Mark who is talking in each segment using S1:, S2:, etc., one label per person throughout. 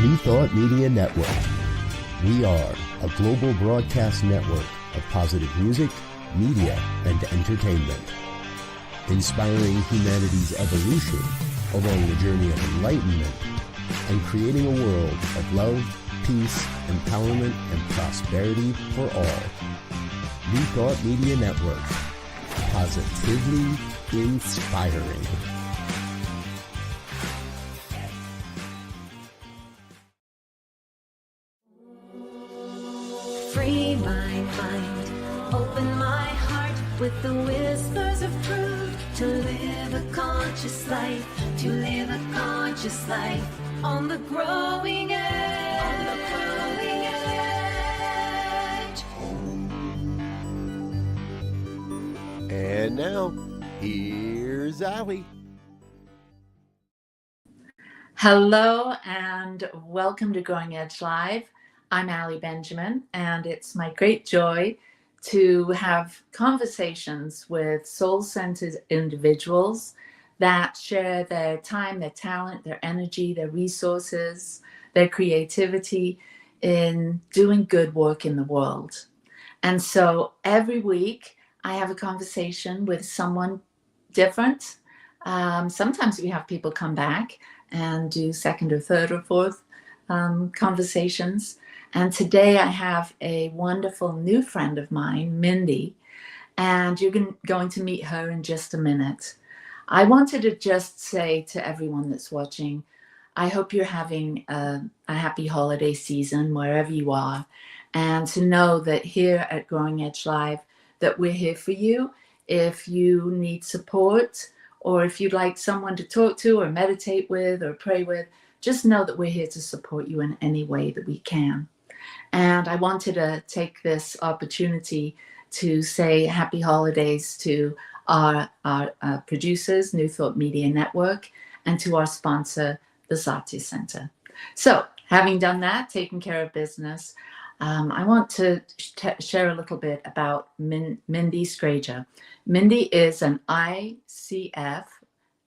S1: New Thought Media Network. We are a global broadcast network of positive music, media, and entertainment, inspiring humanity's evolution along the journey of enlightenment and creating a world of love, peace, empowerment, and prosperity for all. New Thought Media Network. Positively inspiring.
S2: Free my mind, open my heart with the whispers of truth, to live a conscious life, to live a conscious life on the growing edge, on the growing edge.
S1: And now, here's Allie.
S3: Hello and welcome to Growing Edge Live. I'm Allie Benjamin, and it's my great joy to have conversations with soul-centered individuals that share their time, their talent, their energy, their resources, their creativity in doing good work in the world. And so every week I have a conversation with someone different. Sometimes we have people come back and do second or third or fourth conversations. And today I have a wonderful new friend of mine, Mindy, and you're going to meet her in just a minute. I wanted to just say to everyone that's watching, I hope you're having a happy holiday season wherever you are, and to know that here at Growing Edge Live, that we're here for you. If you need support, or if you'd like someone to talk to or meditate with or pray with, just know that we're here to support you in any way that we can. And I wanted to take this opportunity to say happy holidays to our producers, New Thought Media Network, and to our sponsor, the Sati Center. So having done that, taking care of business, I want to share a little bit about Mindy Schrager. Mindy is an ICF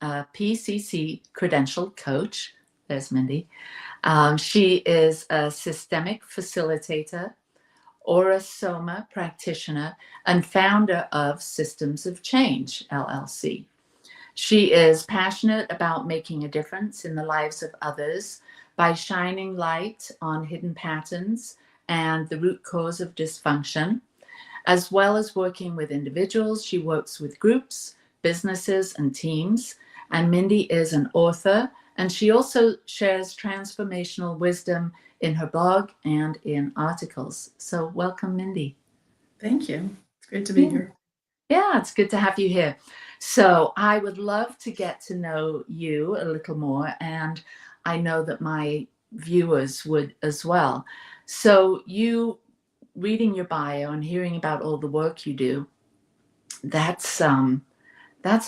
S3: PCC credentialed coach. There's Mindy. She is a systemic facilitator, Aura-Soma practitioner, and founder of Systems of Change, LLC. She is passionate about making a difference in the lives of others by shining light on hidden patterns and the root cause of dysfunction. As well as working with individuals, she works with groups, businesses, and teams. And Mindy is an author, and she also shares transformational wisdom in her blog and in articles. So welcome, Mindy.
S4: Thank you. It's great to be here.
S3: Yeah, it's good to have you here. So I would love to get to know you a little more, and I know that my viewers would as well. So you reading your bio and hearing about all the work you do, that's a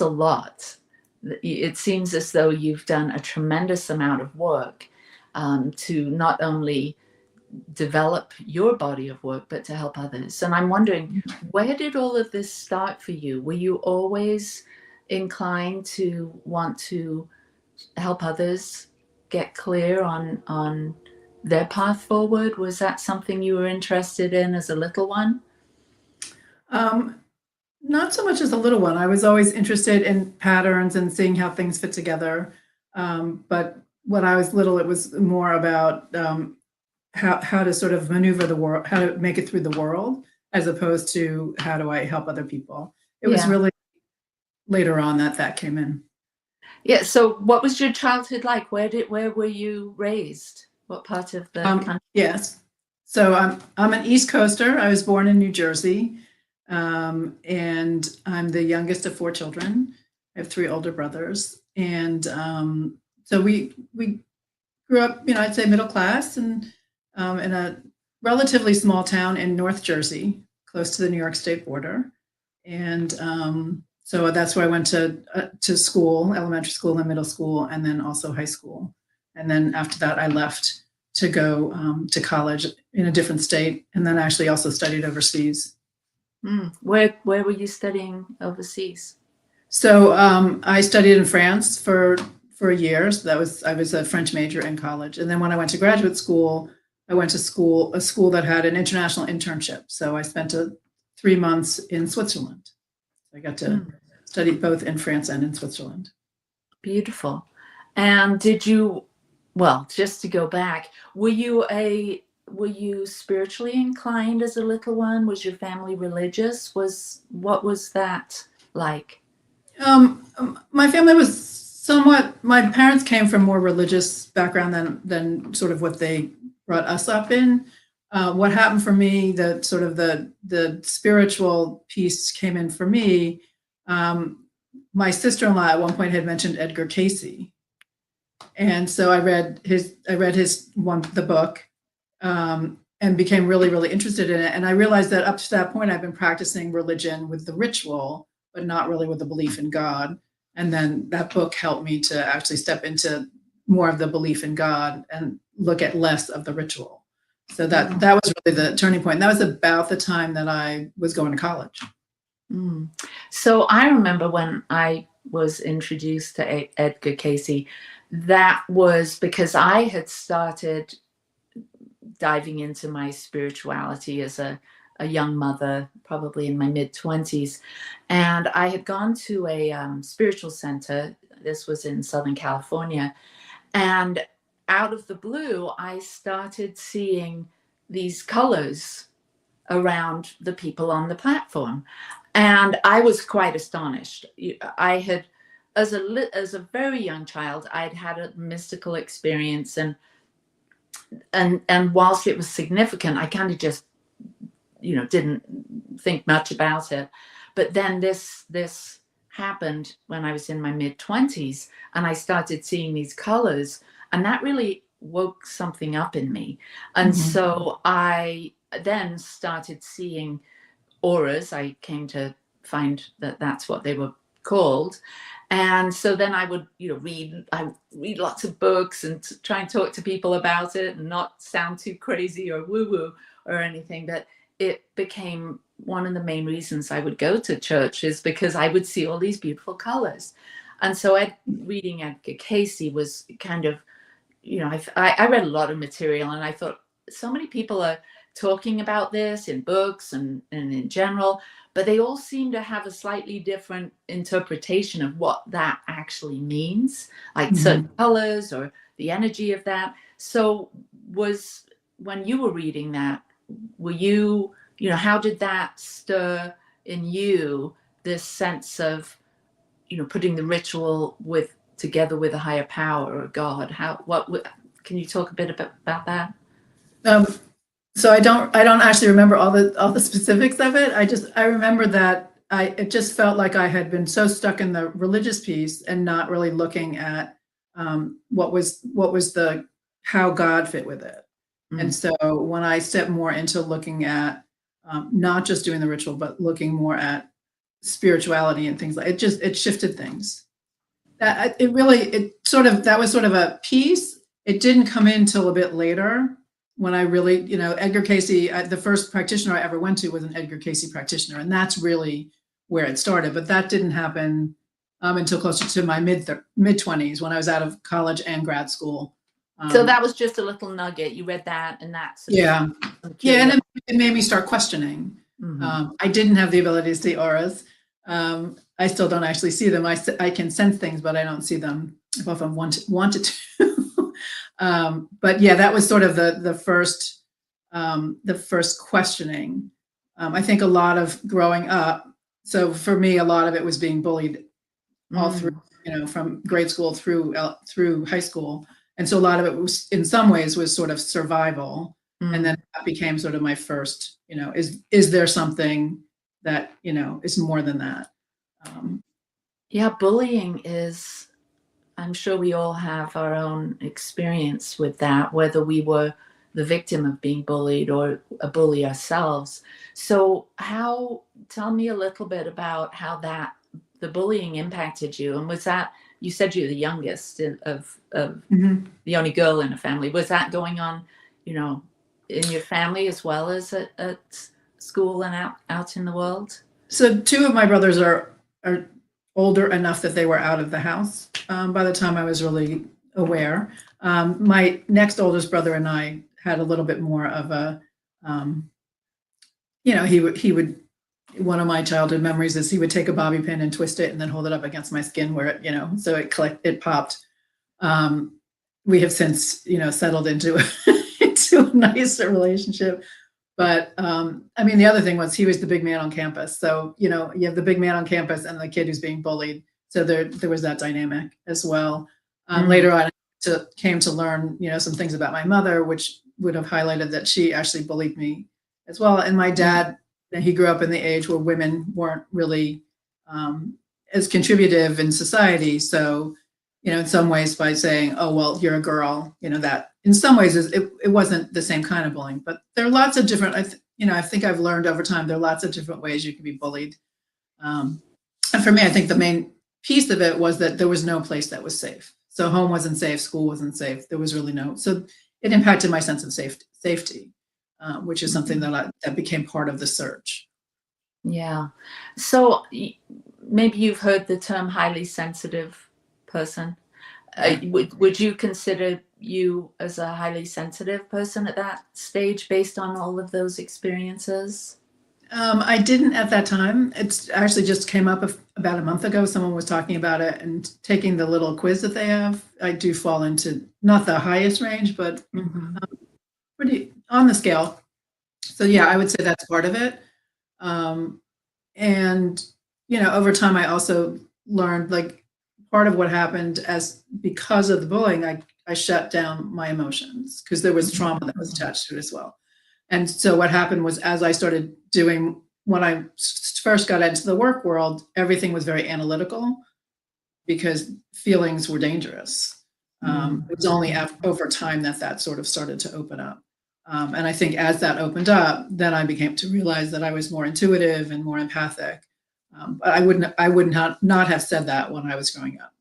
S3: lot. It seems as though you've done a tremendous amount of work to not only develop your body of work, but to help others. And I'm wondering, where did all of this start for you? Were you always inclined to want to help others get clear on their path forward? Was that something you were interested in as a little one?
S4: Not so much as a little one. I was always interested in patterns and seeing how things fit together. But when I was little, it was more about how to sort of maneuver the world, how to make it through the world, as opposed to how do I help other people. It was really later on that came in.
S3: Yeah. So what was your childhood like? Where were you raised? What part of the country?
S4: Yes. So I'm an East Coaster. I was born in New Jersey. And I'm the youngest of 4 children. I have 3 older brothers. And so we grew up, I'd say middle class, and in a relatively small town in North Jersey, close to the New York State border. And so that's where I went to school, elementary school and middle school, and then also high school. And then after that, I left to go to college in a different state, and then actually also studied overseas.
S3: Where were you studying overseas?
S4: So I studied in France for for a year. So I was a French major in college. And then when I went to graduate school, I went to a school that had an international internship. So I spent 3 months in Switzerland. I got to study both in France and in Switzerland.
S3: Beautiful. And just to go back, were you spiritually inclined as a little one? Was your family religious? What was that like?
S4: My family was my parents came from more religious background than sort of what they brought us up in. What happened for me, the spiritual piece came in for me. My sister-in-law at one point had mentioned Edgar Cayce. And so I read the book, and became really, really interested in it. And I realized that up to that point, I've been practicing religion with the ritual, but not really with the belief in God. And then that book helped me to actually step into more of the belief in God and look at less of the ritual. So that was really the turning point. And that was about the time that I was going to college.
S3: So I remember when I was introduced to Edgar Cayce, that was because I had started diving into my spirituality as a young mother, probably in my mid-20s. And I had gone to a spiritual center. This was in Southern California. And out of the blue, I started seeing these colors around the people on the platform. And I was quite astonished. I had, as a very young child, I'd had a mystical experience, and whilst it was significant, I kind of just, didn't think much about it. But then this happened when I was in my mid-20s, and I started seeing these colors, and that really woke something up in me. And so I then started seeing auras. I came to find that that's what they were called. And so then I would, read lots of books and try and talk to people about it and not sound too crazy or woo-woo or anything. But it became one of the main reasons I would go to church, is because I would see all these beautiful colors. And so reading Edgar Cayce was kind of, I read a lot of material, and I thought, so many people are talking about this in books and in general, but they all seem to have a slightly different interpretation of what that actually means, like certain colors or the energy of that. So when you were reading that, were you, how did that stir in you this sense of, putting the ritual together with a higher power or God? Can you talk a bit about that?
S4: So I don't actually remember all the specifics of it. I remember that it just felt like I had been so stuck in the religious piece and not really looking at what was how God fit with it. And so when I stepped more into looking at not just doing the ritual, but looking more at spirituality and things like it shifted things. That was sort of a piece. It didn't come in till a bit later, when I really, Edgar Cayce, the first practitioner I ever went to was an Edgar Cayce practitioner. And that's really where it started. But that didn't happen until closer to my mid-20s, when I was out of college and grad school.
S3: So that was just a little nugget. You read that, and that's.
S4: Yeah. Yeah. And it made me start questioning. I didn't have the ability to see auras. I still don't actually see them. I can sense things, but I don't see them if I wanted to. But yeah, that was sort of the first questioning. I think a lot of growing up. So for me, a lot of it was being bullied all through, from grade school through high school. And so a lot of it was, in some ways, was sort of survival. And then that became sort of my first, is there something that, is more than that?
S3: Yeah, bullying is, I'm sure we all have our own experience with that, whether we were the victim of being bullied or a bully ourselves. So tell me a little bit about how the bullying impacted you. And was that, you said you're the youngest of the only girl in a family. Was that going on, in your family as well as at school and out in the world?
S4: So two of my brothers are older enough that they were out of the house by the time I was really aware. My next oldest brother and I had a little bit more of a, he would, one of my childhood memories is he would take a bobby pin and twist it and then hold it up against my skin where it, so it popped. We have since, settled into into a nicer relationship. But the other thing was he was the big man on campus. So, you have the big man on campus and the kid who's being bullied. So there was that dynamic as well. Later on, came to learn, some things about my mother, which would have highlighted that she actually bullied me as well. And my dad, he grew up in the age where women weren't really as contributive in society. So, in some ways by saying, oh, well, you're a girl, that in some ways it wasn't the same kind of bullying, but there are lots of different, I think I've learned over time, there are lots of different ways you can be bullied. And for me, I think the main piece of it was that there was no place that was safe. So home wasn't safe, school wasn't safe. There was really so it impacted my sense of safety, which is something that became part of the search.
S3: Yeah. So maybe you've heard the term highly sensitive person. Would you consider you as a highly sensitive person at that stage based on all of those experiences?
S4: I didn't at that time. It's actually just came up about a month ago. Someone was talking about it and taking the little quiz that they have. I do fall into not the highest range, but pretty on the scale. So yeah, I would say that's part of it. And, over time, I also learned part of what happened because of the bullying, I shut down my emotions because there was trauma that was attached to it as well. And so what happened was as I started doing, when I first got into the work world, everything was very analytical because feelings were dangerous. It was only over time that sort of started to open up. And I think as that opened up, then I began to realize that I was more intuitive and more empathic. But I would not have said that when I was growing up.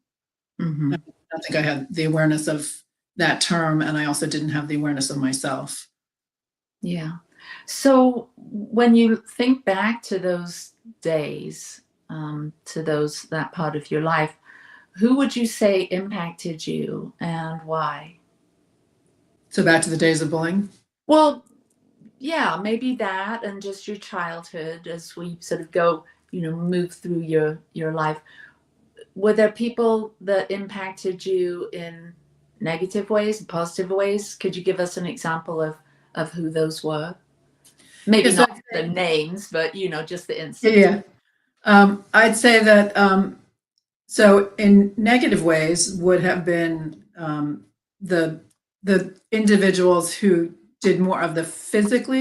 S4: I don't think I had the awareness of that term, and I also didn't have the awareness of myself.
S3: Yeah. So when you think back to those days, that part of your life, who would you say impacted you and why?
S4: So back to the days of bullying?
S3: Well, yeah, maybe that and just your childhood as we sort of go, move through your life. Were there people that impacted you in negative ways and positive ways? Could you give us an example of who those were? Maybe not the names, but, just the instance.
S4: Yeah. I'd say that, so in negative ways would have been the individuals who did more of the physical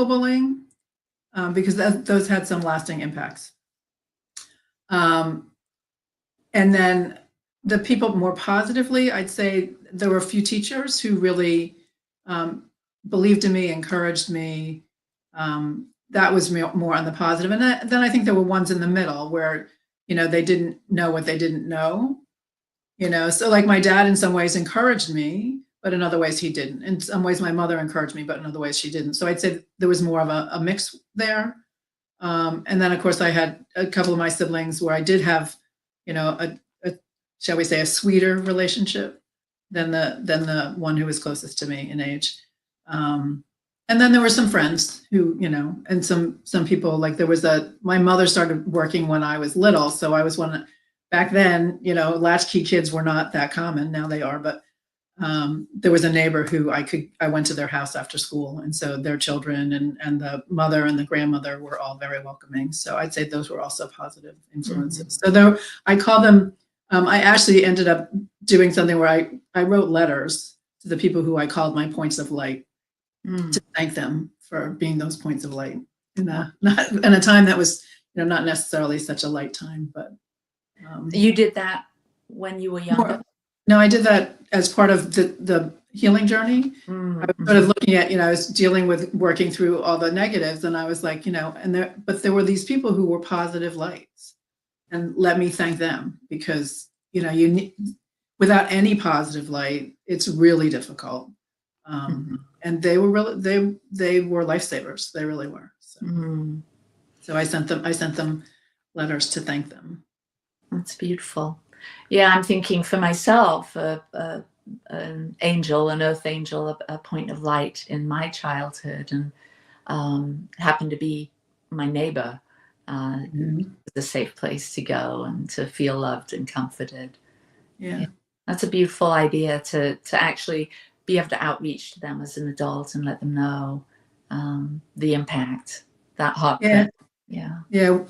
S4: bullying, because those had some lasting impacts. And then the people more positively, I'd say there were a few teachers who really believed in me, encouraged me. That was more on the positive. And then I think there were ones in the middle where, they didn't know what they didn't know. So like my dad in some ways encouraged me, but in other ways he didn't. In some ways my mother encouraged me, but in other ways she didn't. So I'd say there was more of a mix there. And then of course I had a couple of my siblings where I did have, a shall we say, a sweeter relationship than the one who was closest to me in age. And then there were some friends who, and some people, like my mother started working when I was little. So I was back then, latchkey kids were not that common. Now they are, but there was a neighbor who I went to their house after school. And so their children and the mother and the grandmother were all very welcoming. So I'd say those were also positive influences. So I call them, I actually ended up doing something where I wrote letters to the people who I called my points of light to thank them for being those points of light in a time that was, not necessarily such a light time, but.
S3: You did that when you were younger?
S4: No, I did that as part of the healing journey. I was sort of looking at, I was dealing with working through all the negatives, and I was like, but there were these people who were positive lights, and let me thank them because, you need, without any positive light, it's really difficult. And they were lifesavers. They really were. So I sent them letters to thank them.
S3: That's beautiful. Yeah, I'm thinking for myself, an angel, an earth angel, a point of light in my childhood, and happened to be my neighbor. It's a safe place to go and to feel loved and comforted.
S4: Yeah.
S3: That's a beautiful idea to actually be able to outreach to them as an adult and let them know the impact, that heartfelt. Yeah.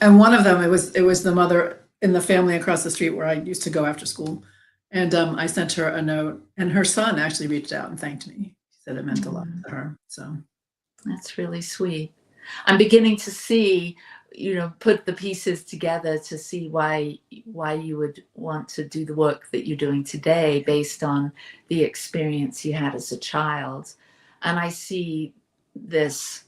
S4: And one of them, it was the mother in the family across the street where I used to go after school. And I sent her a note, and her son actually reached out and thanked me. She said it meant a lot to her. So
S3: that's really sweet. I'm beginning to see, put the pieces together to see why you would want to do the work that you're doing today based on the experience you had as a child. And I see this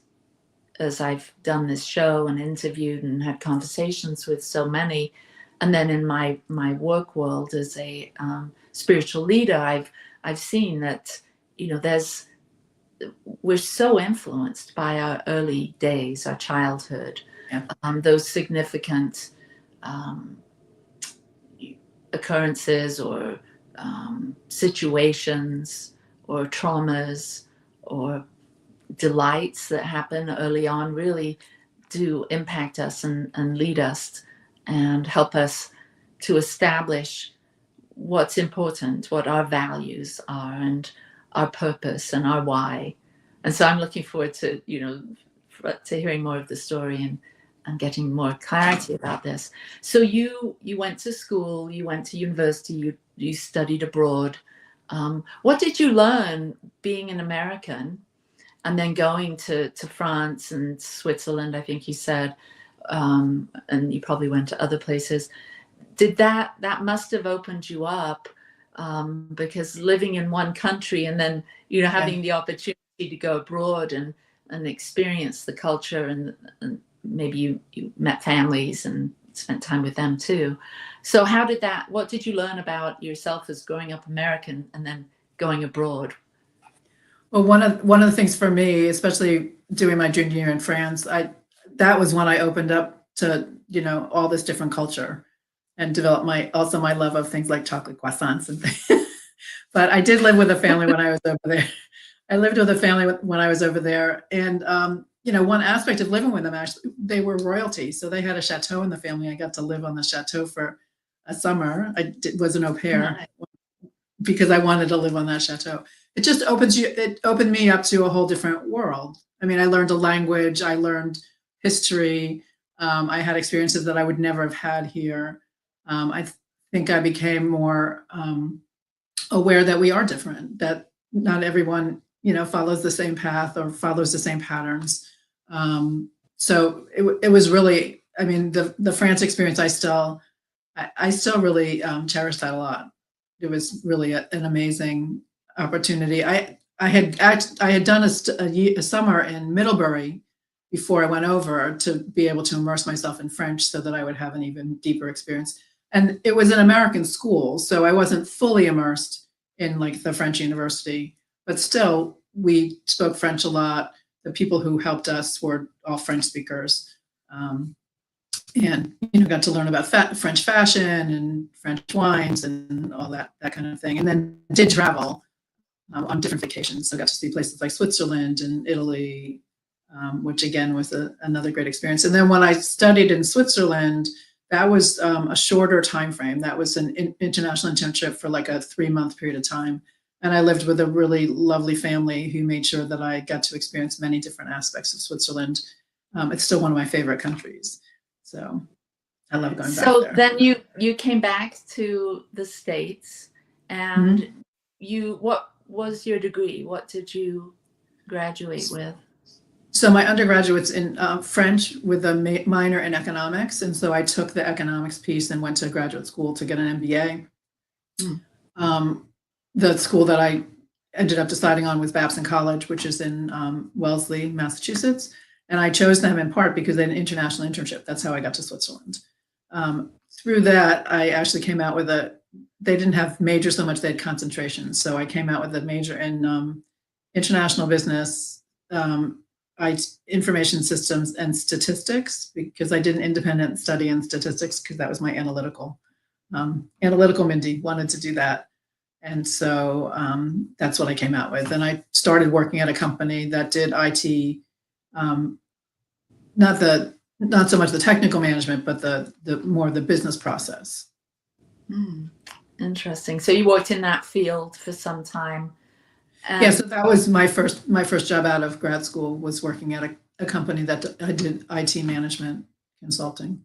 S3: as I've done this show and interviewed and had conversations with so many. And then in my work world as a spiritual leader, I've seen that, we're so influenced by our early days, our childhood, those significant occurrences or situations or traumas or delights that happen early on really do impact us and lead us and help us to establish what's important, what our values are, and our purpose and our why. And so I'm looking forward to, to hearing more of the story and getting more clarity about this. So you went to school, you went to university, you studied abroad. What did you learn being an American and then going to France and Switzerland, I think you said, and you probably went to other places. Did that must have opened you up, because living in one country and then, having the opportunity to go abroad and experience the culture and maybe you met families and spent time with them too. So what did you learn about yourself as growing up American and then going abroad?
S4: Well, one of the things for me, especially doing my junior year in France, that was when I opened up to, all this different culture and developed my love of things like chocolate croissants and things. But I did live with a family when I was over there. I lived with a family when I was over there. And, one aspect of living with them, actually, they were royalty. So they had a chateau in the family. I got to live on the chateau for a summer. Was an au pair because I wanted to live on that chateau. It opened me up to a whole different world. I mean, I learned a language, I learned history. I had experiences that I would never have had here. I think I became more aware that we are different, that not everyone, follows the same path or follows the same patterns. So it was really, I mean, the France experience, I still really cherish that a lot. It was really an amazing opportunity. I had done a summer in Middlebury before I went over to be able to immerse myself in French so that I would have an even deeper experience. And it was an American school, so I wasn't fully immersed in like the French university, but still we spoke French a lot. The people who helped us were all French speakers. And got to learn about French fashion and French wines and all that kind of thing. And then did travel on different vacations. So I got to see places like Switzerland and Italy, which again was another great experience. And then when I studied in Switzerland, that was a shorter time frame. That was an international internship for like a 3-month period of time. And I lived with a really lovely family who made sure that I got to experience many different aspects of Switzerland. It's still one of my favorite countries. So I love going back there.
S3: So then you came back to the States, and what was your degree? What did you graduate with?
S4: So my undergraduate's in French with a minor in economics. And so I took the economics piece and went to graduate school to get an MBA. The school that I ended up deciding on was Babson College, which is in Wellesley, Massachusetts. And I chose them in part because they had an international internship. That's how I got to Switzerland. Through that, I actually came out with they didn't have majors so much, they had concentrations. So I came out with a major in international business, information systems and statistics, because I did an independent study in statistics because that was my analytical Mindy wanted to do that. And so that's what I came out with. And I started working at a company that did IT, not so much the technical management, but the more the business process.
S3: Interesting. So you worked in that field for some time.
S4: Yeah, so that was my first job out of grad school, was working at a company that I did IT management consulting.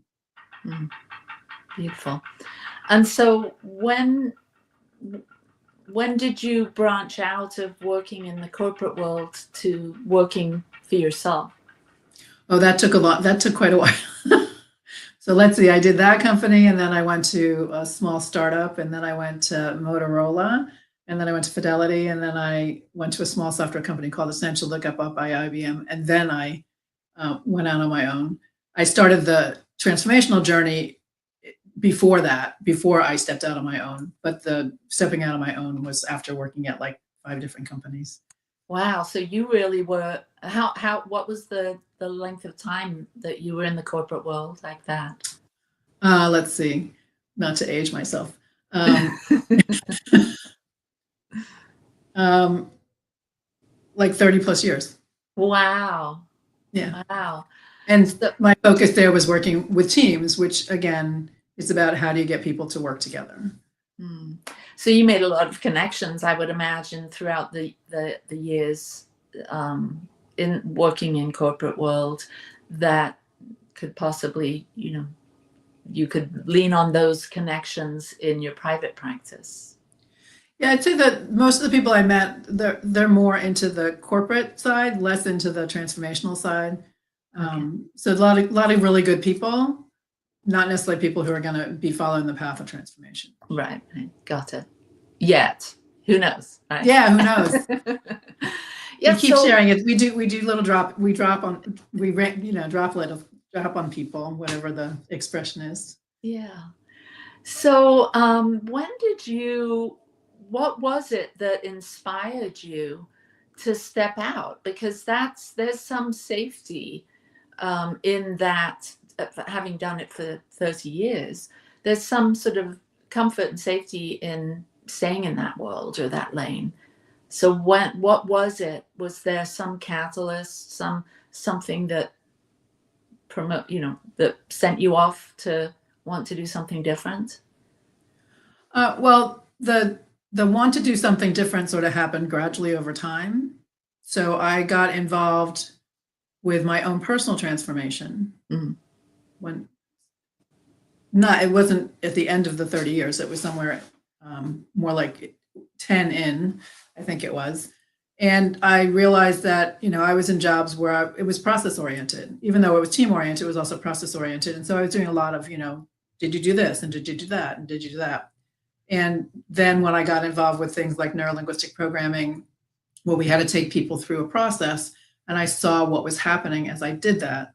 S3: Beautiful. And so when did you branch out of working in the corporate world to working for yourself?
S4: Oh, that took quite a while. So let's see, I did that company, and then I went to a small startup, and then I went to Motorola, and then I went to Fidelity, and then I went to a small software company called Essential that got bought by IBM, and then I went out on my own. I started the transformational journey before I stepped out on my own, but the stepping out on my own was after working at like 5 different companies.
S3: Wow. So you really were, what was the length of time that you were in the corporate world like that?
S4: Let's see, not to age myself. Like 30 plus years.
S3: Wow.
S4: Yeah.
S3: Wow.
S4: And my focus there was working with teams, which again is about how do you get people to work together.
S3: So you made a lot of connections, I would imagine, throughout the years in working in corporate world that could possibly, you could lean on those connections in your private practice.
S4: Yeah, I'd say that most of the people I met, they're more into the corporate side, less into the transformational side. So a lot of really good people, not necessarily people who are going to be following the path of transformation.
S3: Right. Got it. Yet, who knows? Right?
S4: Yeah, who knows? We keep sharing it. We do little drop on people, whatever the expression is.
S3: Yeah. So what was it that inspired you to step out? Because there's some safety in that, having done it for 30 years, there's some sort of comfort and safety in staying in that world or that lane. So what was it? Was there some catalyst, something that that sent you off to want to do something different?
S4: Well, the want to do something different sort of happened gradually over time. So I got involved with my own personal transformation it wasn't at the end of the 30 years. It was somewhere more like 10 in, I think it was. And I realized that, I was in jobs where it was process oriented. Even though it was team oriented, it was also process oriented. And so I was doing a lot of, did you do this? And did you do that? And did you do that? And then when I got involved with things like neurolinguistic programming, well, we had to take people through a process, and I saw what was happening as I did that.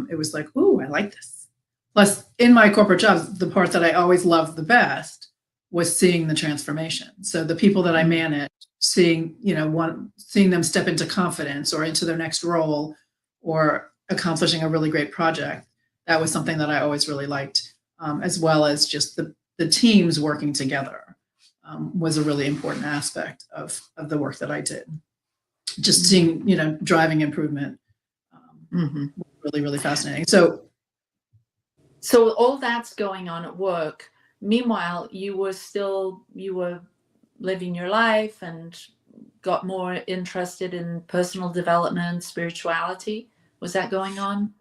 S4: It was like, ooh, I like this. Plus, in my corporate jobs, the part that I always loved the best was seeing the transformation. So the people that I managed, seeing them step into confidence or into their next role or accomplishing a really great project, that was something that I always really liked, as well as just the teams working together was a really important aspect of the work that I did. Just seeing, driving improvement, really, really fascinating.
S3: So all that's going on at work. Meanwhile, you were living your life and got more interested in personal development, spirituality. Was that going on?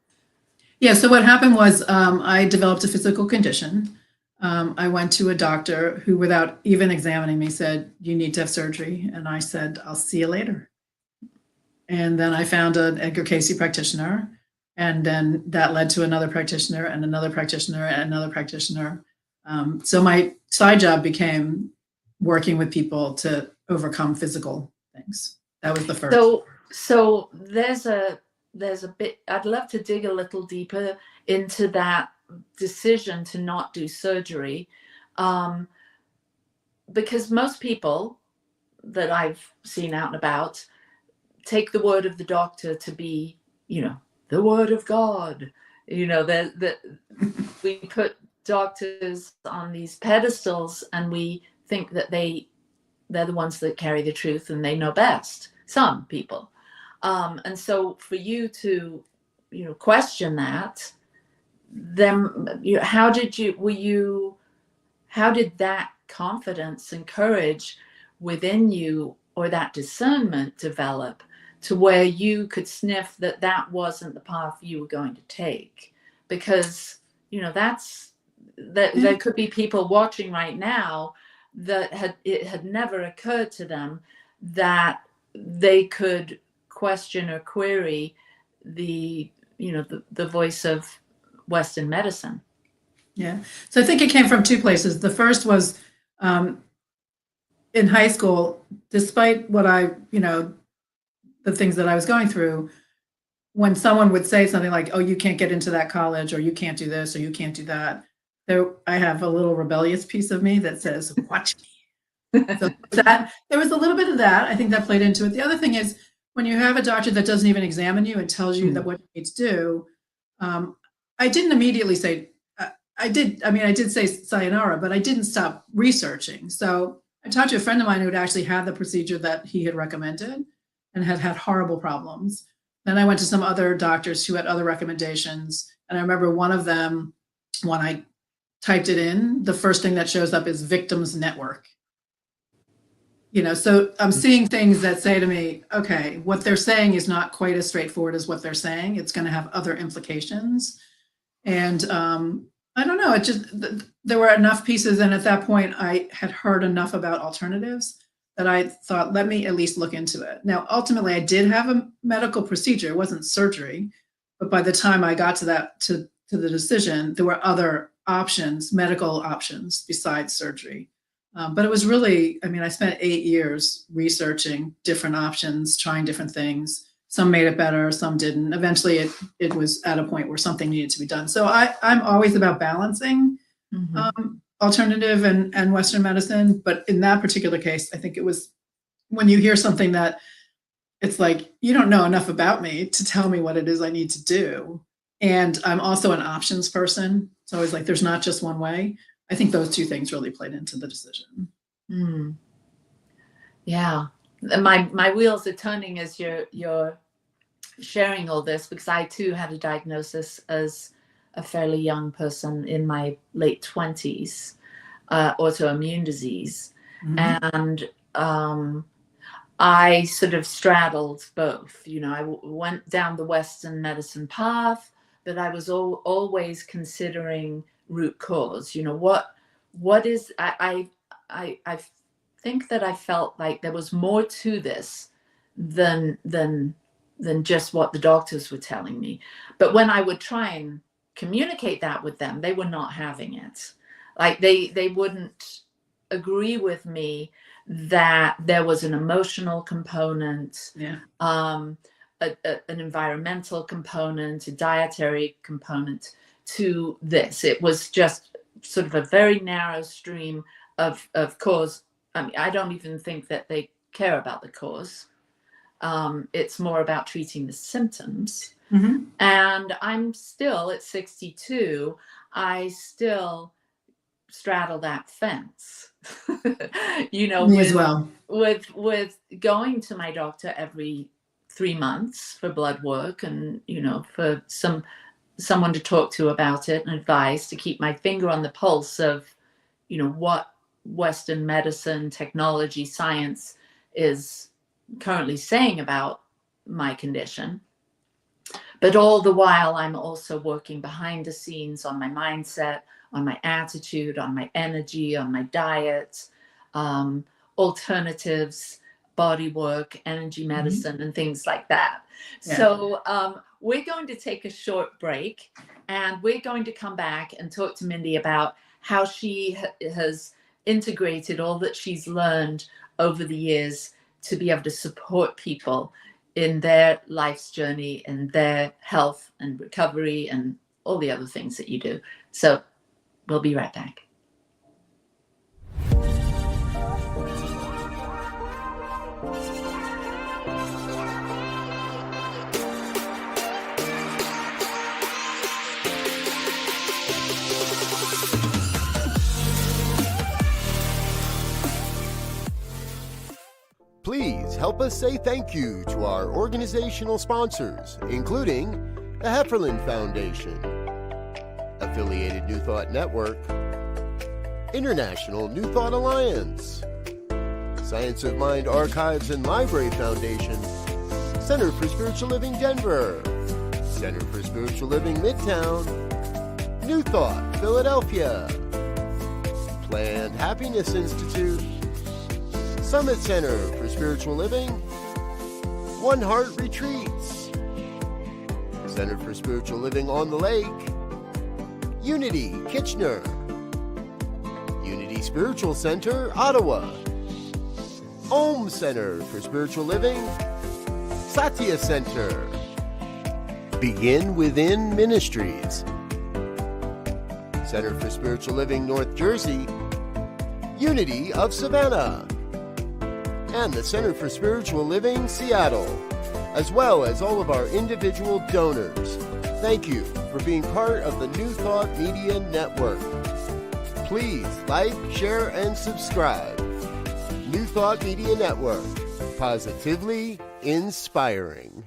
S4: Yeah. So what happened was I developed a physical condition. I went to a doctor who, without even examining me, said, you need to have surgery. And I said, I'll see you later. And then I found an Edgar Cayce practitioner. And then that led to another practitioner and another practitioner and another practitioner. So my side job became working with people to overcome physical things. That was the first.
S3: So there's a bit, I'd love to dig a little deeper into that decision to not do surgery, because most people that I've seen out and about take the word of the doctor to be, the word of God. That we put doctors on these pedestals and we think that they're the ones that carry the truth and they know best. Some people. And so for you to, question that, then how did that confidence and courage within you, or that discernment, develop to where you could sniff that wasn't the path you were going to take? Because there could be people watching right now that it had never occurred to them that they could question or query the voice of Western medicine.
S4: Yeah. So I think it came from two places. The first was in high school, despite what the things that I was going through, when someone would say something like, oh, you can't get into that college, or you can't do this, or you can't do that, I have a little rebellious piece of me that says, watch me. So there was a little bit of that. I think that played into it. The other thing is, when you have a doctor that doesn't even examine you and tells you that what you need to do, I didn't immediately say, I did say sayonara, but I didn't stop researching. So I talked to a friend of mine who had actually had the procedure that he had recommended and had had horrible problems. Then I went to some other doctors who had other recommendations. And I remember one of them, when I typed it in, the first thing that shows up is victims network. So I'm seeing things that say to me, okay, what they're saying is not quite as straightforward as what they're saying. It's going to have other implications. And I don't know, there were enough pieces. And at that point, I had heard enough about alternatives that I thought, let me at least look into it. Now, ultimately, I did have a medical procedure. It wasn't surgery. But by the time I got to the decision, there were other options, medical options besides surgery. But it was really, I spent 8 years researching different options, trying different things. Some made it better, some didn't. Eventually, it was at a point where something needed to be done. So I'm always about balancing alternative and Western medicine. But in that particular case, I think it was when you hear something that it's like, you don't know enough about me to tell me what it is I need to do. And I'm also an options person. So I was like, there's not just one way. I think those two things really played into the decision.
S3: Yeah. My wheels are turning as you're sharing all this, because I too had a diagnosis as a fairly young person in my late 20s, autoimmune disease. And I sort of straddled both. I went down the Western medicine path, but I was always considering root cause. What is, I think that I felt like there was more to this than just what the doctors were telling me. But when I would try and communicate that with them, they were not having it. Like they wouldn't agree with me that there was an emotional component, an environmental component, a dietary component to this. It was just sort of a very narrow stream of cause. I don't even think that they care about the cause. It's more about treating the symptoms. And I'm still at 62. I still straddle that fence.
S4: Me as well.
S3: With going to my doctor every 3 months for blood work, and for someone to talk to about it and advice, to keep my finger on the pulse of what Western medicine, technology, science is currently saying about my condition. But all the while, I'm also working behind the scenes on my mindset, on my attitude, on my energy, on my diet, alternatives, body work, energy medicine, and things like that. Yeah. So we're going to take a short break, and we're going to come back and talk to Mindy about how she has integrated all that she's learned over the years to be able to support people in their life's journey and their health and recovery and all the other things that you do. So we'll be right back.
S1: please help us say thank you to our organizational sponsors, including the Hefferland Foundation, Affiliated New Thought Network, International New Thought Alliance, Science of Mind Archives and Library Foundation, Center for Spiritual Living Denver, Center for Spiritual Living Midtown, New Thought Philadelphia, Planned Happiness Institute, Summit Center for Spiritual Living, One Heart Retreats, Center for Spiritual Living on the Lake, Unity Kitchener, Unity Spiritual Center Ottawa, Om Center for Spiritual Living, Satya Center, Begin Within Ministries, Center for Spiritual Living North Jersey, Unity of Savannah, and the Center for Spiritual Living Seattle, as well as all of our individual donors. Thank you for being part of the New Thought Media Network. Please like, share, and subscribe. New Thought Media Network, positively inspiring.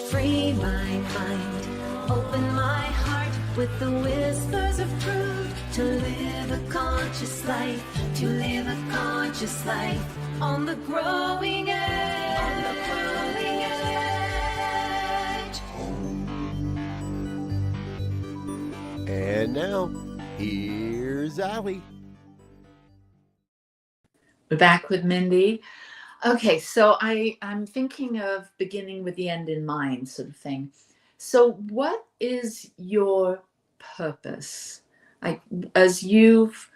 S2: Free my mind, open my heart with the whispers of truth. To live a conscious life, to live a conscious life on the growing edge. On the growing edge.
S1: And now, here's Allie.
S3: We're back with Mindy. Okay, so I'm thinking of beginning with the end in mind, sort of thing. So what is your purpose? Like, as you've,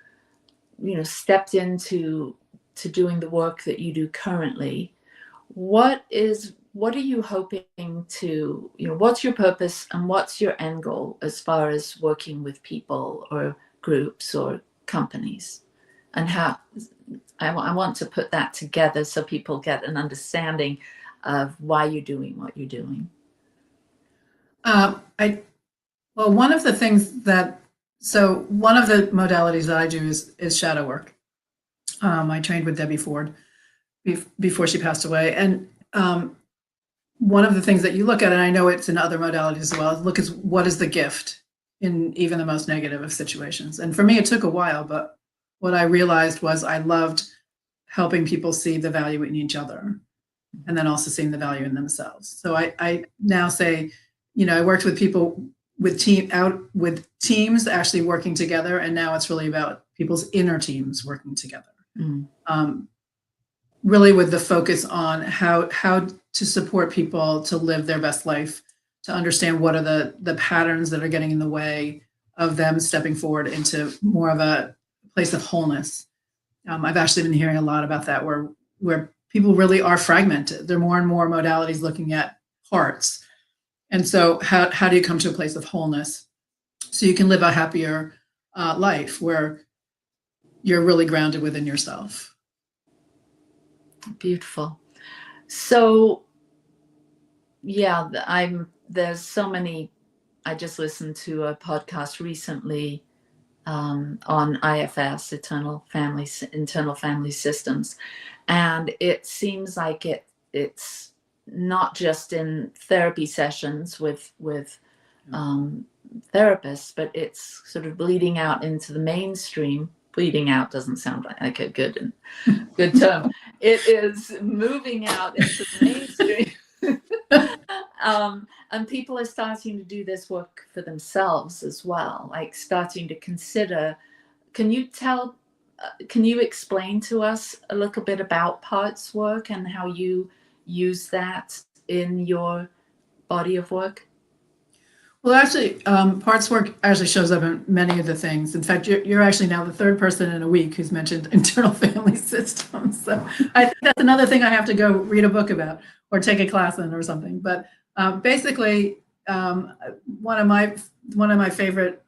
S3: stepped into doing the work that you do currently, what are you hoping to, what's your purpose and what's your end goal as far as working with people or groups or companies? And how I want to put that together so people get an understanding of why you're doing what you're doing.
S4: One of the modalities that I do is shadow work. I trained with Debbie Ford before she passed away. And one of the things that you look at, and I know it's in other modalities as well, look is what is the gift in even the most negative of situations. And for me, it took a while, but what I realized was I loved helping people see the value in each other and then also seeing the value in themselves. So I now say, I worked with people with teams actually working together. And now it's really about people's inner teams working together. Really with the focus on how to support people to live their best life, to understand what are the patterns that are getting in the way of them stepping forward into more of a place of wholeness. I've actually been hearing a lot about that, where people really are fragmented. There are more and more modalities looking at parts. And so how do you come to a place of wholeness so you can live a happier life where you're really grounded within yourself?
S3: Beautiful. So, yeah, there's so many. I just listened to a podcast recently on IFS, internal family systems, and it seems like it's not just in therapy sessions with therapists, but it's sort of bleeding out into the mainstream. Bleeding out doesn't sound like a good term. It is moving out into the mainstream. And people are starting to do this work for themselves as well, like starting to consider. Can you explain to us a little bit about parts work and how you use that in your body of work?
S4: Well, actually, parts work actually shows up in many of the things. In fact, you're actually now the third person in a week who's mentioned internal family systems. So I think that's another thing I have to go read a book about or take a class in or something. But basically, one of my favorite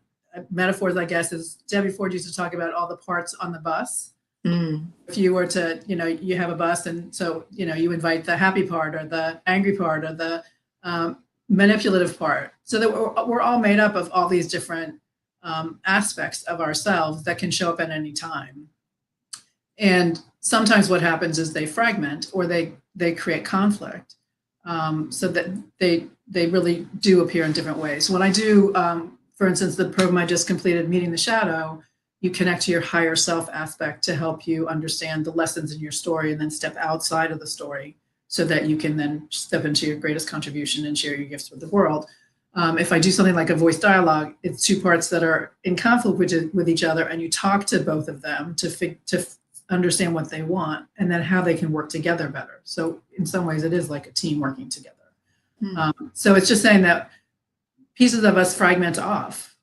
S4: metaphors, I guess, is Debbie Ford used to talk about all the parts on the bus. If you were to, you have a bus, and so, you invite the happy part or the angry part or the manipulative part, so that we're all made up of all these different aspects of ourselves that can show up at any time. And sometimes what happens is they fragment or they create conflict, so that they really do appear in different ways. When I do, for instance, the program I just completed, Meeting the Shadow, you connect to your higher self aspect to help you understand the lessons in your story and then step outside of the story so that you can then step into your greatest contribution and share your gifts with the world. If I do something like a voice dialogue, it's two parts that are in conflict with each other, and you talk to both of them to understand what they want and then how they can work together better. So in some ways, it is like a team working together. So it's just saying that pieces of us fragment off.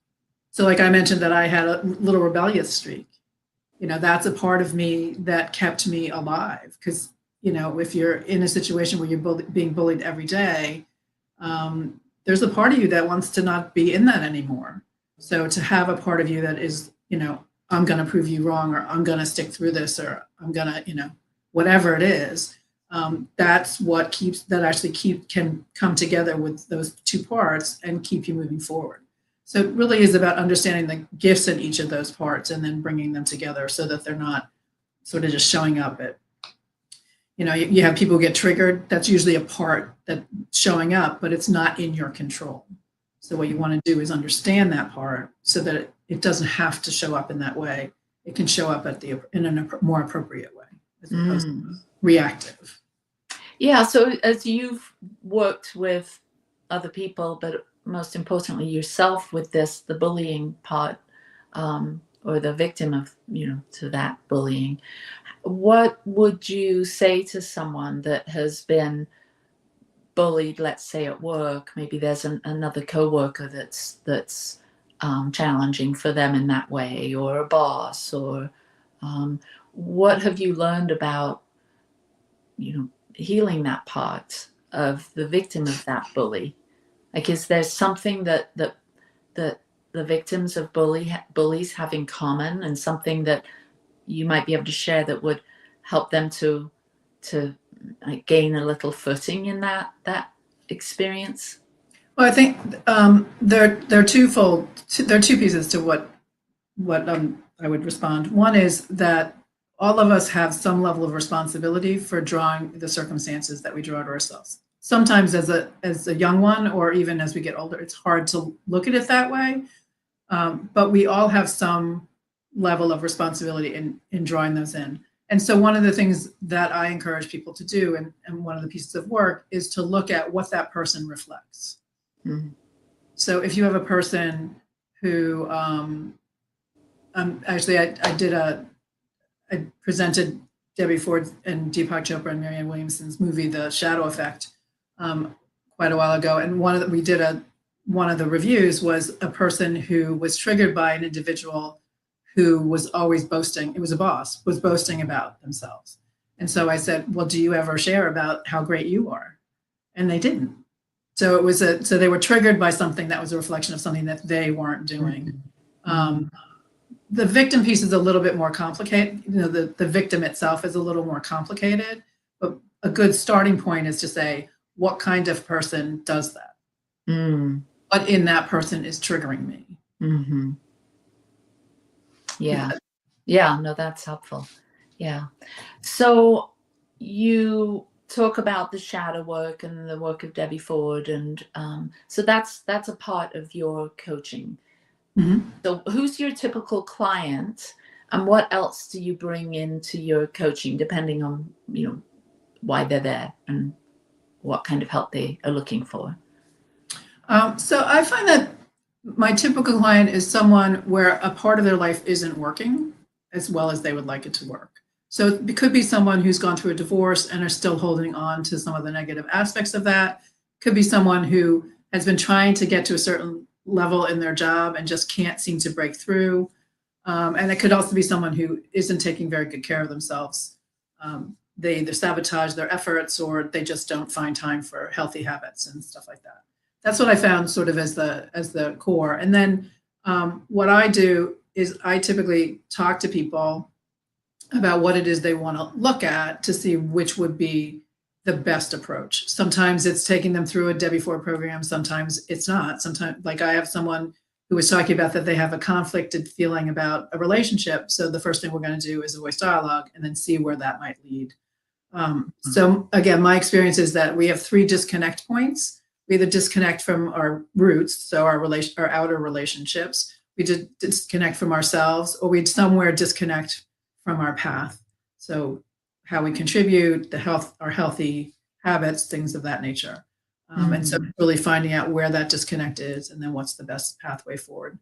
S4: So like I mentioned that I had a little rebellious streak. That's a part of me that kept me alive, because if you're in a situation where you're being bullied every day, there's a part of you that wants to not be in that anymore. So to have a part of you that is, I'm going to prove you wrong, or I'm going to stick through this, or I'm going to, whatever it is, that's what can come together with those two parts and keep you moving forward. So it really is about understanding the gifts in each of those parts and then bringing them together so that they're not sort of just showing up at, you have people get triggered. That's usually a part that's showing up, but it's not in your control. So what you want to do is understand that part so that it doesn't have to show up in that way. It can show up in a more appropriate way as opposed to reactive.
S3: Yeah. So as you've worked with other people, but most importantly yourself with the bullying part, or the victim of, to that bullying, what would you say to someone that has been bullied, let's say at work? Maybe there's another coworker that's challenging for them in that way, or a boss, or what have you learned about, healing that part of the victim of that bully? Like, is there something that the victims of bullies have in common, and something that you might be able to share that would help them to gain a little footing in that experience?
S4: Well, I think they're twofold. There are two pieces to what I would respond. One is that all of us have some level of responsibility for drawing the circumstances that we draw to ourselves. Sometimes as a young one, or even as we get older, it's hard to look at it that way. But we all have some level of responsibility in drawing those in. And so one of the things that I encourage people to do, and one of the pieces of work, is to look at what that person reflects. Mm-hmm. So if you have a person who, actually I presented Debbie Ford and Deepak Chopra and Marianne Williamson's movie, The Shadow Effect, quite a while ago. And one of the reviews was a person who was triggered by an individual who was always boasting. It was a boss, was boasting about themselves. And so I said, well, do you ever share about how great you are? And they didn't. So so they were triggered by something that was a reflection of something that they weren't doing. The victim piece is a little bit more complicated. The victim itself is a little more complicated, but a good starting point is to say, what kind of person does that? What in that person is triggering me?
S3: Mm-hmm. Yeah, no, that's helpful. Yeah. So you talk about the shadow work and the work of Debbie Ford, and so that's a part of your coaching. Mm-hmm. So who's your typical client, and what else do you bring into your coaching, depending on why they're there and what kind of help they are looking for?
S4: So I find that my typical client is someone where a part of their life isn't working as well as they would like it to work. So it could be someone who's gone through a divorce and are still holding on to some of the negative aspects of that. Could be someone who has been trying to get to a certain level in their job and just can't seem to break through. And it could also be someone who isn't taking very good care of themselves. They either sabotage their efforts or they just don't find time for healthy habits and stuff like that. That's what I found sort of as the core. And then what I do is I typically talk to people about what it is they want to look at to see which would be the best approach. Sometimes it's taking them through a Debbie Ford program. Sometimes it's not. Sometimes, like I have someone who was talking about that they have a conflicted feeling about a relationship. So the first thing we're going to do is a voice dialogue and then see where that might lead. So again, my experience is that we have 3 disconnect points. We either disconnect from our roots, so our outer relationships. We disconnect from ourselves, or we somewhere disconnect from our path. So how we contribute, our healthy habits, things of that nature. And so really finding out where that disconnect is and then what's the best pathway forward.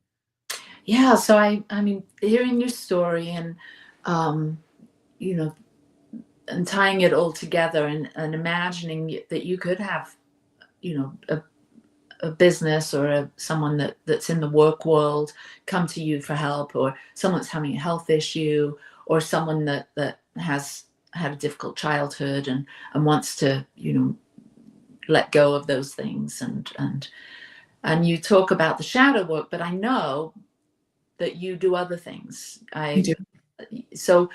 S3: Yeah. So I mean, hearing your story and, and tying it all together and imagining that you could have, a business or someone that's in the work world come to you for help, or someone's having a health issue, or someone that has had a difficult childhood and wants to, let go of those things. And you talk about the shadow work, but I know that you do other things. So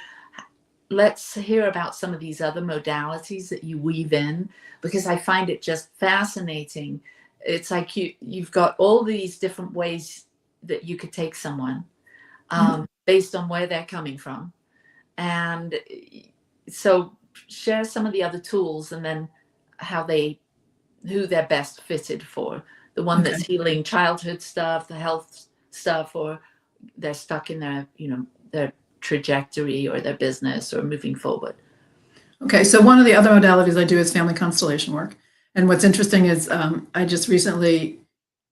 S3: let's hear about some of these other modalities that you weave in, because I find it just fascinating. It's like you've got all these different ways that you could take someone based on where they're coming from. And so share some of the other tools and then who they're best fitted for. The one that's healing childhood stuff, the health stuff, or they're stuck in their trajectory or their business or moving forward.
S4: Okay, so one of the other modalities I do is family constellation work. And what's interesting is I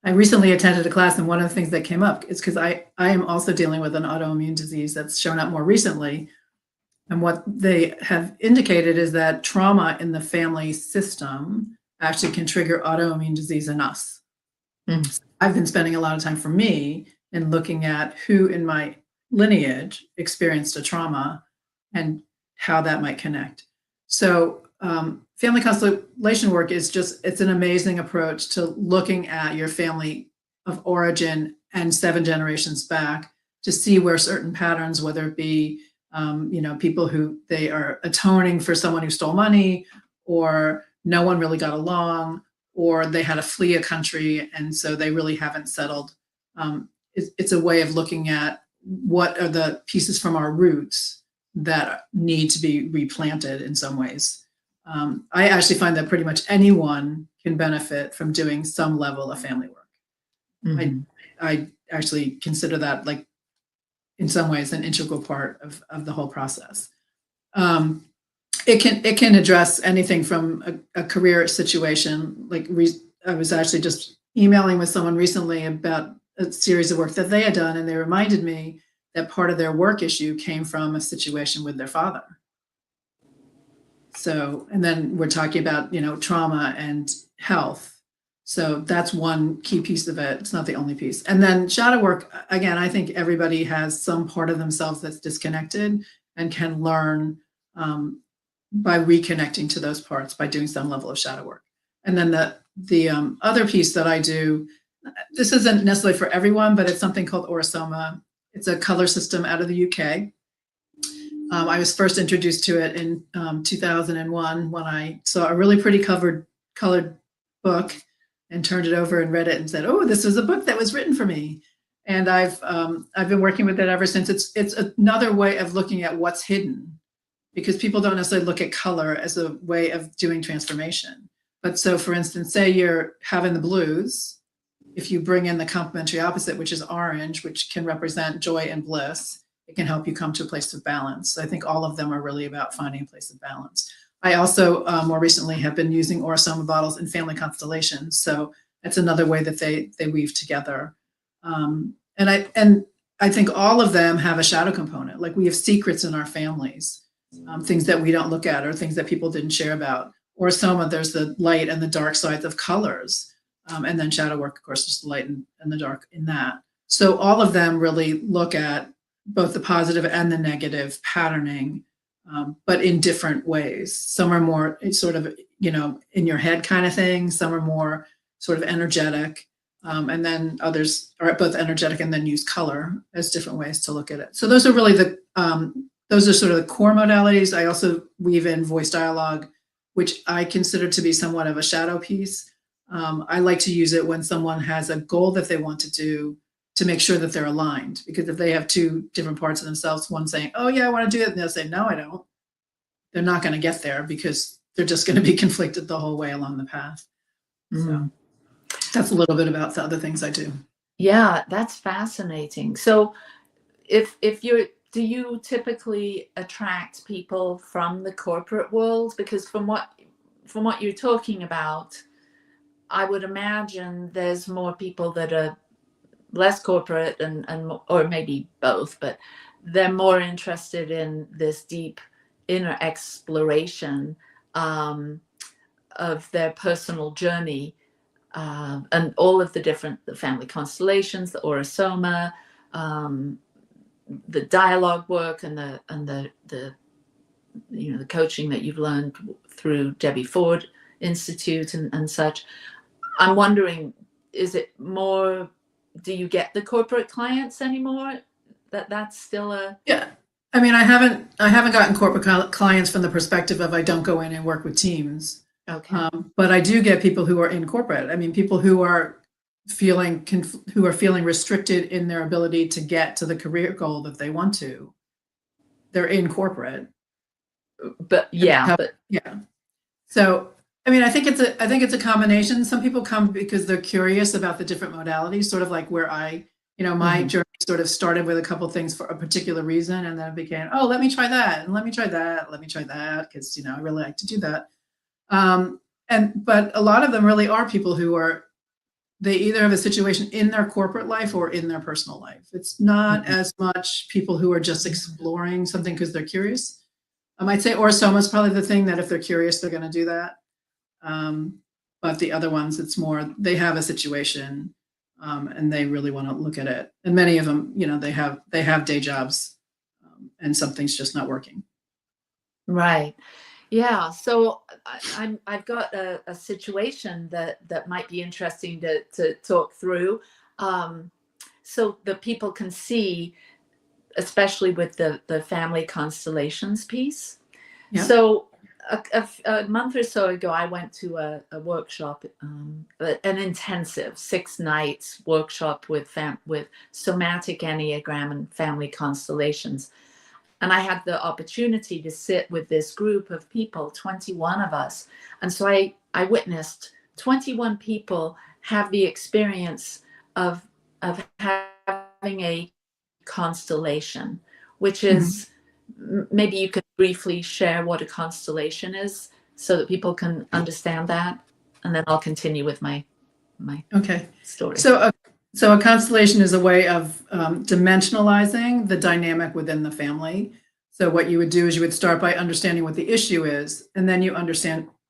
S4: recently attended a class, and one of the things that came up is because I am also dealing with an autoimmune disease that's shown up more recently. And what they have indicated is that trauma in the family system actually can trigger autoimmune disease in us. I've been spending a lot of time for me in looking at who in my lineage experienced a trauma and how that might connect. So family constellation work it's an amazing approach to looking at your family of origin and 7 generations back to see where certain patterns, whether it be people who they are atoning for someone who stole money, or no one really got along, or they had to flee a country and so they really haven't settled. It's a way of looking at what are the pieces from our roots that need to be replanted in some ways. I actually find that pretty much anyone can benefit from doing some level of family work. I actually consider that, like, in some ways, an integral part of the whole process. It can address anything from a career situation. Like I was actually just emailing with someone recently about a series of work that they had done, and they reminded me that part of their work issue came from a situation with their father. So, and then we're talking about, trauma and health. So that's one key piece of it. It's not the only piece. And then shadow work, again, I think everybody has some part of themselves that's disconnected and can learn by reconnecting to those parts by doing some level of shadow work. And then the other piece that I do, this isn't necessarily for everyone, but it's something called Aura-Soma. It's a color system out of the UK. I was first introduced to it in 2001 when I saw a really pretty colored book and turned it over and read it and said, "Oh, this was a book that was written for me." And I've been working with it ever since. It's another way of looking at what's hidden, because people don't necessarily look at color as a way of doing transformation. But so, for instance, say you're having the blues. If you bring in the complementary opposite, which is orange, which can represent joy and bliss, it can help you come to a place of balance. So I think all of them are really about finding a place of balance. I also more recently have been using Aura-Soma bottles in family constellations. So that's another way that they weave together. And I think all of them have a shadow component. Like, we have secrets in our families, things that we don't look at or things that people didn't share about. Aura-Soma, there's the light and the dark sides of colors. And then shadow work, of course, is the light and the dark in that. So all of them really look at both the positive and the negative patterning, but in different ways. Some are more sort of, in your head kind of thing. Some are more sort of energetic. And then others are both energetic and then use color as different ways to look at it. So those are really those are sort of the core modalities. I also weave in voice dialogue, which I consider to be somewhat of a shadow piece. I like to use it when someone has a goal that they want to do, to make sure that they're aligned. Because if they have two different parts of themselves, one saying, oh yeah, I want to do it, and they'll say, no, I don't, they're not going to get there because they're just going to be conflicted the whole way along the path. So that's a little bit about the other things I do.
S3: Yeah, that's fascinating. So do you typically attract people from the corporate world? Because from what you're talking about, I would imagine there's more people that are less corporate or maybe both, but they're more interested in this deep inner exploration of their personal journey, and all of the family constellations, the Aura-Soma, the dialogue work, and the coaching that you've learned through Debbie Ford Institute and such. I'm wondering, is it more, do you get the corporate clients anymore? That's still a...
S4: Yeah. I mean, I haven't gotten corporate clients from the perspective of I don't go in and work with teams.
S3: Okay.
S4: But I do get people who are in corporate. I mean, people who are feeling restricted in their ability to get to the career goal that they want to. They're in corporate.
S3: But yeah.
S4: So, I mean, I think it's a combination. Some people come because they're curious about the different modalities, sort of like where my journey sort of started with a couple things for a particular reason, and then it became, oh, let me try that, and let me try that, because I really like to do that. But a lot of them really are people who they either have a situation in their corporate life or in their personal life. It's not as much people who are just exploring something because they're curious. I might say Aura-Soma is probably the thing that if they're curious, they're going to do that. But the other ones, it's more, they have a situation, and they really want to look at it. And many of them, they have day jobs, and something's just not working.
S3: Right. Yeah. So I've got a situation that might be interesting to talk through, so that people can see, especially with the family constellations piece. Yeah. So a month or so ago, I went to a workshop, an intensive 6 nights workshop with somatic Enneagram and family constellations. And I had the opportunity to sit with this group of people, 21 of us. And so I witnessed 21 people have the experience of having a constellation, which is, maybe you could briefly share what a constellation is so that people can understand that. And then I'll continue with my story.
S4: So a constellation is a way of dimensionalizing the dynamic within the family. So what you would do is you would start by understanding what the issue is, and then you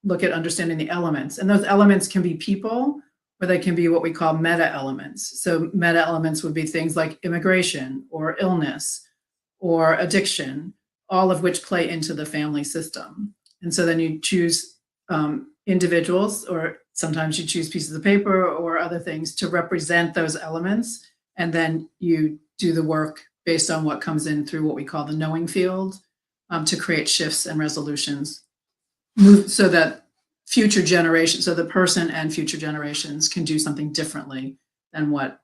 S4: look at understanding the elements. And those elements can be people, or they can be what we call meta elements. So meta elements would be things like immigration or illness or addiction, all of which play into the family system. And so then you choose individuals, or sometimes you choose pieces of paper or other things to represent those elements. And then you do the work based on what comes in through what we call the knowing field, to create shifts and resolutions, so that future generations, so the person and future generations can do something differently than what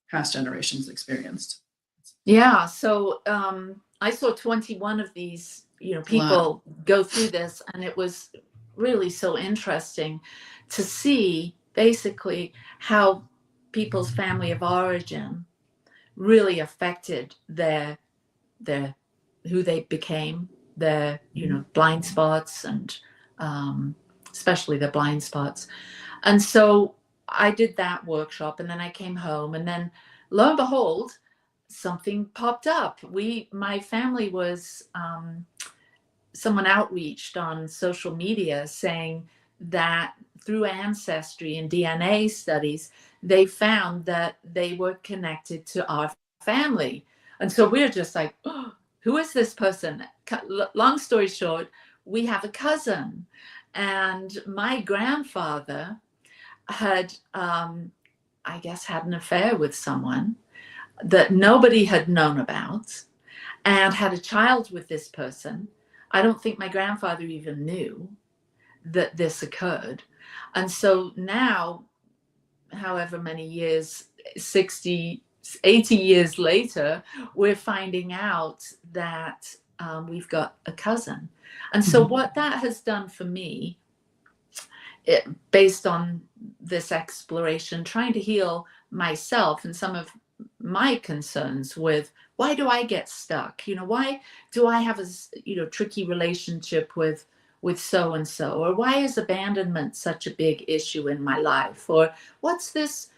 S4: past generations experienced.
S3: Yeah. So I saw 21 of these, people go through this, and it was really so interesting to see basically how people's family of origin really affected their who they became, their blind spots, and especially the blind spots. And so I did that workshop, and then I came home, and then lo and behold, something popped up. My family was someone outreached on social media saying that through ancestry and DNA studies, they found that they were connected to our family. And so we're just like, oh, who is this person? Long story short, we have a cousin. And my grandfather had, I guess, had an affair with someone that nobody had known about and had a child with this person. I don't think my grandfather even knew that this occurred. And so now, however many years, 60, 80 years later, we're finding out that we've got a cousin. And so what that has done for me, based on this exploration, trying to heal myself and some of my concerns with, why do I get stuck? Why do I have a tricky relationship with so and so, or why is abandonment such a big issue in my life, or what's this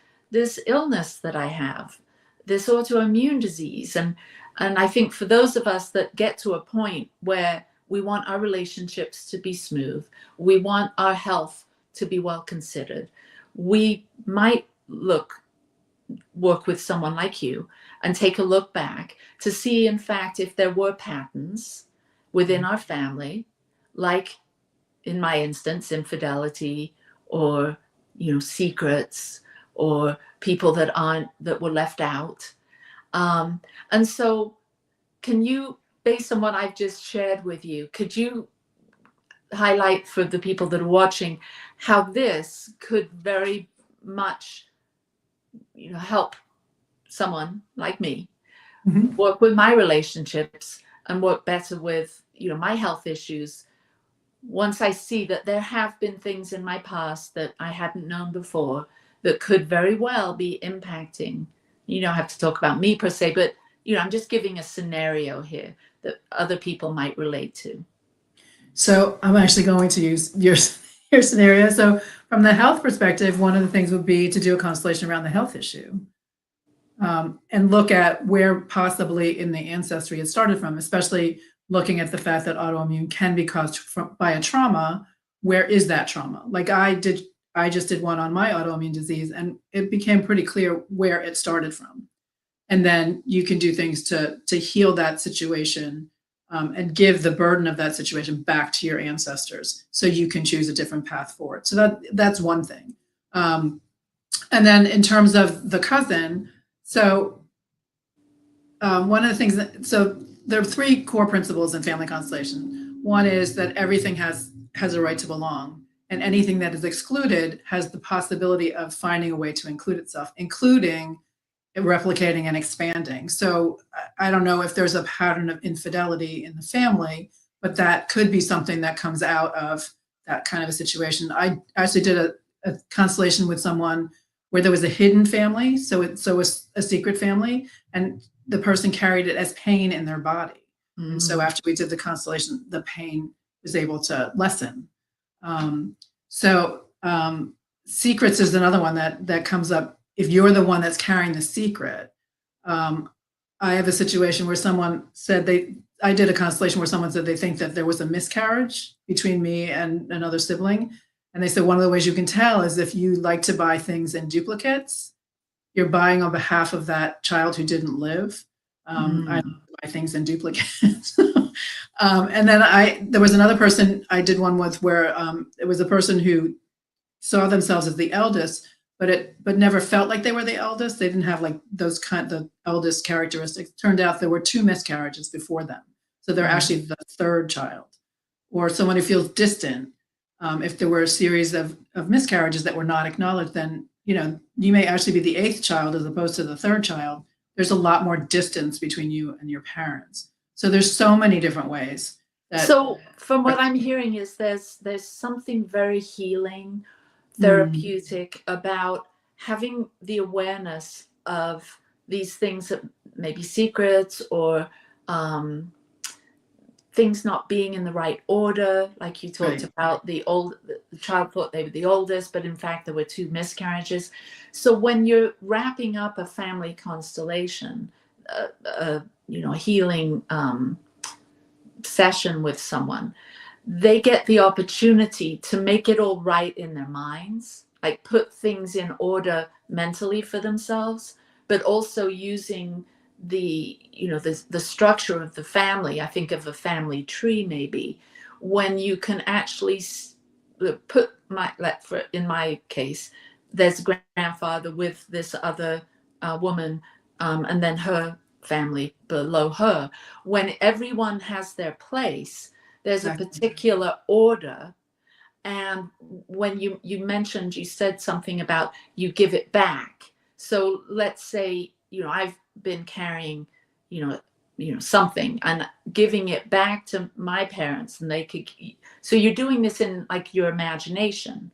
S3: illness that I have, this autoimmune disease? And I think for those of us that get to a point where we want our relationships to be smooth, we want our health to be well considered, we might work with someone like you and take a look back to see, in fact, if there were patterns within our family, like in my instance, infidelity, or secrets, or people that were left out. And so can you, based on what I've just shared with you, could you highlight for the people that are watching how this could very much help someone like me work with my relationships and work better with my health issues, once I see that there have been things in my past that I hadn't known before that could very well be impacting? You don't have to talk about me per se, but I'm just giving a scenario here that other people might relate to.
S4: So I'm actually going to use your scenario. So from the health perspective, one of the things would be to do a constellation around the health issue, and look at where possibly in the ancestry it started from, especially looking at the fact that autoimmune can be caused by a trauma. Where is that trauma? Like I just did one on my autoimmune disease, and it became pretty clear where it started from. And then you can do things to heal that situation, and give the burden of that situation back to your ancestors, so you can choose a different path forward. So that's one thing. And then in terms of the cousin, so one of the things so there are three core principles in family constellation. One is that everything has a right to belong, and anything that is excluded has the possibility of finding a way to include itself, including replicating and expanding. So I don't know if there's a pattern of infidelity in the family, but that could be something that comes out of that kind of a situation. I actually did a constellation with someone where there was a hidden family, so it was a secret family, and the person carried it as pain in their body. And so after we did the constellation, the pain was able to lessen. Secrets is another one that comes up. If you're the one that's carrying the secret, I have a situation where someone said I did a constellation where someone said they think that there was a miscarriage between me and another sibling. And they said one of the ways you can tell is if you like to buy things in duplicates, you're buying on behalf of that child who didn't live. I buy things in duplicates. And then there was another person I did one with where it was a person who saw themselves as the eldest, but never felt like they were the eldest. They didn't have like the eldest characteristics. Turned out there were 2 miscarriages before them. So they're actually the 3rd child. Or someone who feels distant. If there were a series of miscarriages that were not acknowledged, then you may actually be the 8th child as opposed to the 3rd child. There's a lot more distance between you and your parents. So there's so many different ways.
S3: So from what I'm hearing is there's something very healing, therapeutic about having the awareness of these things that may be secrets, or things not being in the right order, like you talked about. The child thought they were the oldest, but in fact there were 2 miscarriages. So when you're wrapping up a family constellation, a healing session with someone, they get the opportunity to make it all right in their minds, like put things in order mentally for themselves, but also using the, you know, the structure of the family. I think of a family tree, maybe, when you can actually put in my case, there's a grandfather with this other woman, and then her family below her. When everyone has their place, there's a particular order. And when you mentioned, you said something about you give it back. So let's say, you know, I've been carrying, you know, something and giving it back to my parents, and they could. So you're doing this in like your imagination,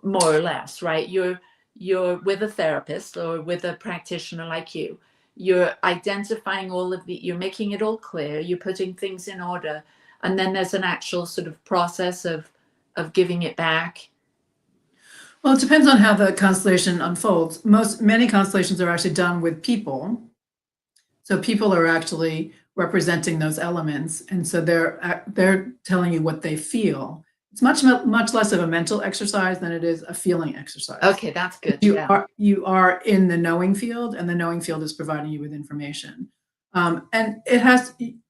S3: more or less, right? You're with a therapist or with a practitioner like you. You're identifying all of you're making it all clear. You're putting things in order, and then there's an actual sort of process of giving it back.
S4: Well, it depends on how the constellation unfolds. Many constellations are actually done with people. So people are actually representing those elements. And so they're telling you what they feel. It's much less of a mental exercise than it is a feeling exercise.
S3: Okay, that's good.
S4: You are in the knowing field, and the knowing field is providing you with information. And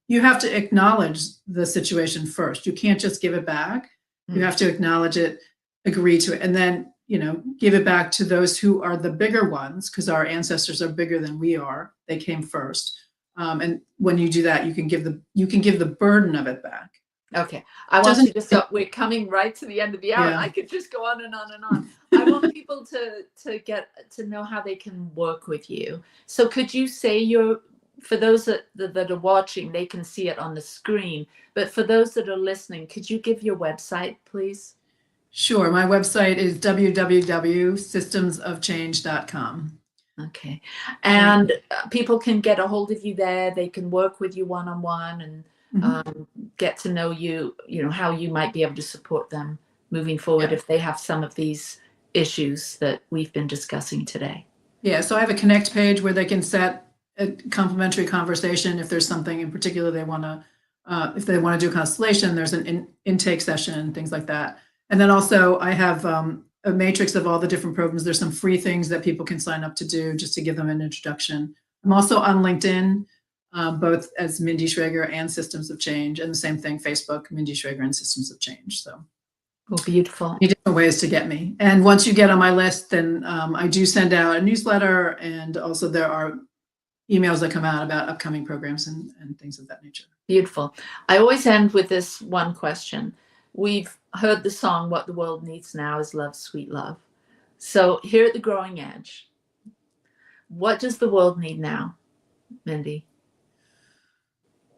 S4: you have to acknowledge the situation first. You can't just give it back. You have to acknowledge it, agree to it, and then, you know, give it back to those who are the bigger ones, because our ancestors are bigger than we are. They came first. And when you do that, you can give the burden of it back.
S3: Okay. I want you to stop. We're coming right to the end of the hour. Yeah. I could just go on and on and on. I want people to get to know how they can work with you. So could you say for those that are watching, they can see it on the screen, but for those that are listening, could you give your website, please?
S4: Sure. My website is www.systemsofchange.com.
S3: Okay. And people can get a hold of you there. They can work with you one-on-one and get to know you, you know, how you might be able to support them moving forward if they have some of these issues that we've been discussing today.
S4: Yeah. So I have a connect page where they can set a complimentary conversation if there's something in particular they want to, if they want to do a constellation. There's an intake session, things like that. And then also I have a matrix of all the different programs. There's some free things that people can sign up to do just to give them an introduction. I'm also on LinkedIn, both as Mindy Schrager and Systems of Change, and the same thing, Facebook, Mindy Schrager and Systems of Change. So,
S3: beautiful.
S4: Different ways to get me. And once you get on my list, then I do send out a newsletter, and also there are emails that come out about upcoming programs and things of that nature.
S3: Beautiful. I always end with this one question. We've heard the song, What the World Needs Now is Love, Sweet Love. So here at the Growing Edge, what does the world need now, Mindy?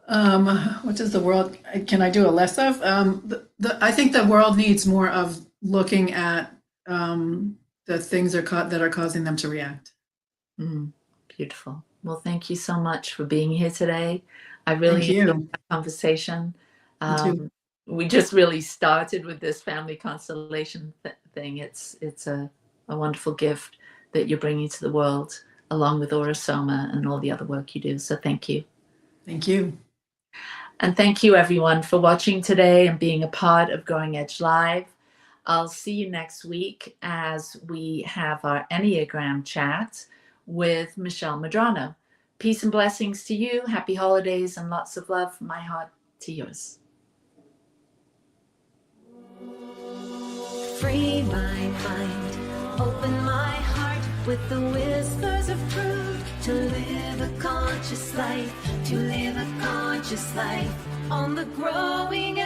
S4: What does the world, can I do a less of? I think the world needs more of looking at the things that are causing them to react.
S3: Beautiful. Well, thank you so much for being here today. I really enjoyed that conversation. We just really started with this family constellation thing. It's a wonderful gift that you're bringing to the world, along with Aura-Soma and all the other work you do. So thank you.
S4: Thank you.
S3: And thank you, everyone, for watching today and being a part of Growing Edge Live. I'll see you next week as we have our Enneagram chat with Michelle Medrano. Peace and blessings to you. Happy holidays and lots of love from my heart to yours.
S2: Free my mind, open my heart with the whispers of truth. To live a conscious life, to live a conscious life on the growing